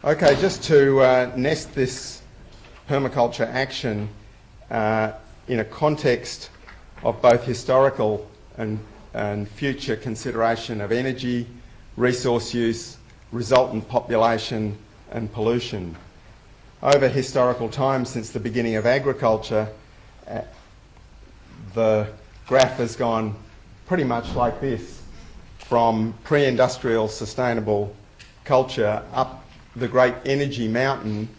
Okay, just to nest this permaculture action in a context of both historical and future consideration of energy, resource use, resultant population and pollution. Over historical time, since the beginning of agriculture, the graph has gone pretty much like this, from pre-industrial sustainable culture up the great energy mountain,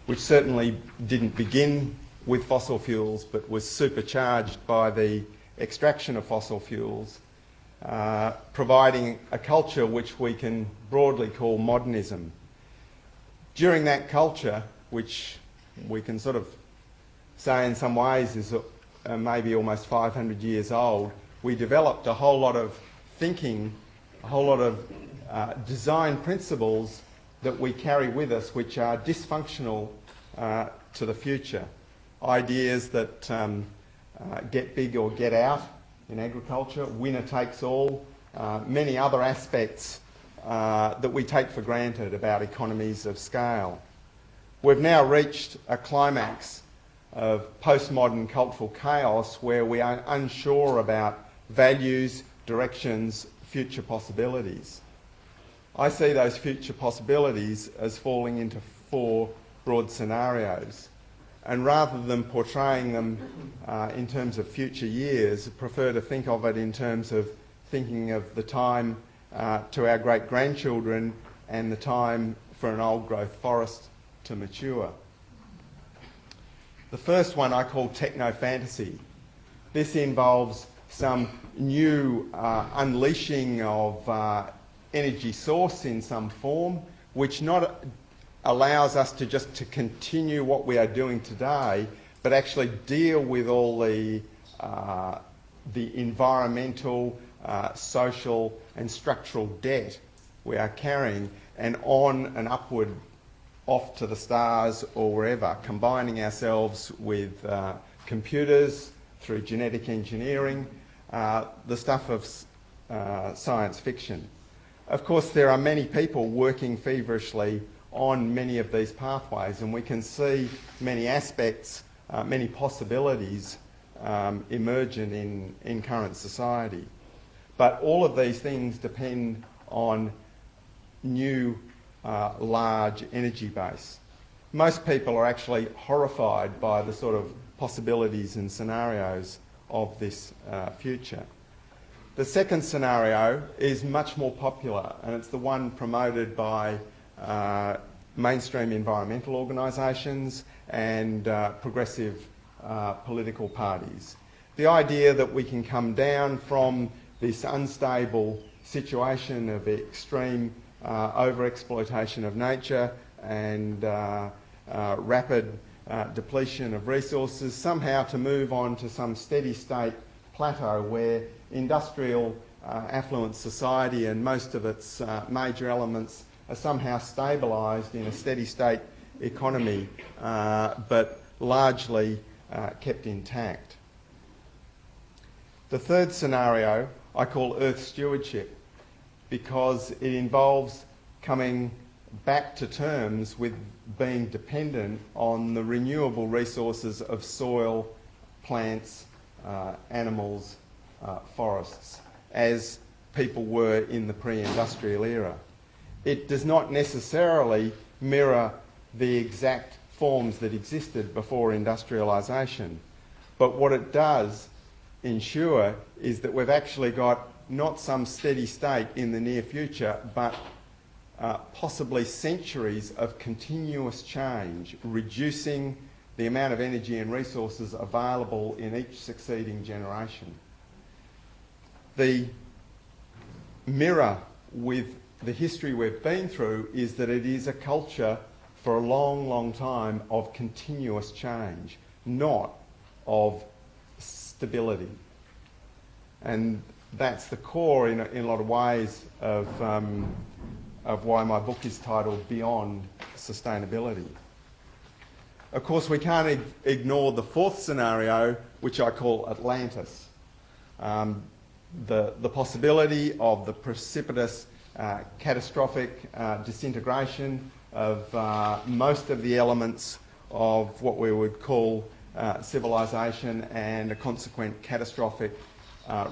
which certainly didn't begin with fossil fuels but was supercharged by the extraction of fossil fuels, providing a culture which we can broadly call modernism. During that culture, which we can sort of say in some ways is maybe almost 500 years old, we developed a whole lot of thinking, a whole lot of design principles that we carry with us which are dysfunctional to the future. Ideas that get big or get out in agriculture, winner takes all, many other aspects that we take for granted about economies of scale. We've now reached a climax of postmodern cultural chaos where we are unsure about values, directions, future possibilities. I see those future possibilities as falling into four broad scenarios, and rather than portraying them in terms of future years, I prefer to think of it in terms of thinking of the time to our great-grandchildren and the time for an old-growth forest to mature. The first one I call Techno Fantasy. This involves some new unleashing of energy source in some form, which not allows us to just to continue what we are doing today, but actually deal with all the environmental, social and structural debt we are carrying, and on and upward off to the stars or wherever, combining ourselves with computers through genetic engineering, the stuff of science fiction. Of course, there are many people working feverishly on many of these pathways, and we can see many aspects, many possibilities emergent in current society. But all of these things depend on new large energy base. Most people are actually horrified by the sort of possibilities and scenarios of this future. The second scenario is much more popular, and it's the one promoted by mainstream environmental organisations and progressive political parties. The idea that we can come down from this unstable situation of extreme overexploitation of nature and rapid depletion of resources, somehow to move on to some steady state plateau where industrial affluent society and most of its major elements are somehow stabilised in a steady state economy, but largely kept intact. The third scenario I call Earth Stewardship, because it involves coming back to terms with being dependent on the renewable resources of soil, plants, animals, forests, as people were in the pre-industrial era. It does not necessarily mirror the exact forms that existed before industrialisation, but what it does ensure is that we've actually got not some steady state in the near future, but possibly centuries of continuous change, reducing the amount of energy and resources available in each succeeding generation. The mirror with the history we've been through is that it is a culture for a long, long time of continuous change, not of stability. And that's the core in a lot of ways of why my book is titled Beyond Sustainability. Of course, we can't ignore the fourth scenario, which I call Atlantis. The possibility of the precipitous, catastrophic disintegration of most of the elements of what we would call civilization and a consequent catastrophic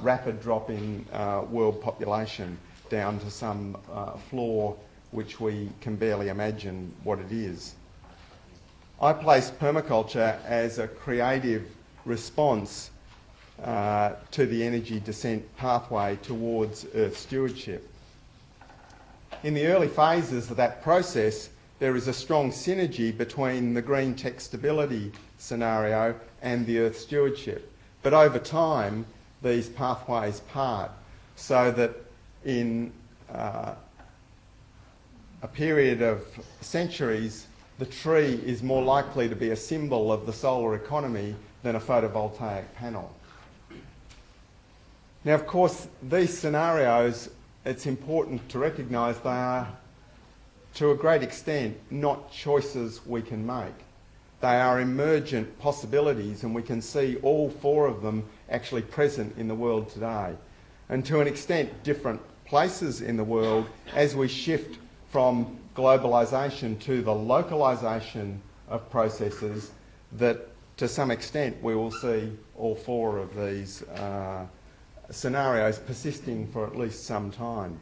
rapid drop in world population down to some floor which we can barely imagine what it is. I place permaculture as a creative response to the energy descent pathway towards Earth stewardship. In the early phases of that process, there is a strong synergy between the green tech stability scenario and the Earth stewardship. But over time, these pathways part, so that in a period of centuries, the tree is more likely to be a symbol of the solar economy than a photovoltaic panel. Now, of course, these scenarios, it's important to recognise they are, to a great extent, not choices we can make. They are emergent possibilities, and we can see all four of them actually present in the world today. And to an extent, different places in the world as we shift from globalisation to the localisation of processes, that to some extent we will see all four of these scenarios persisting for at least some time.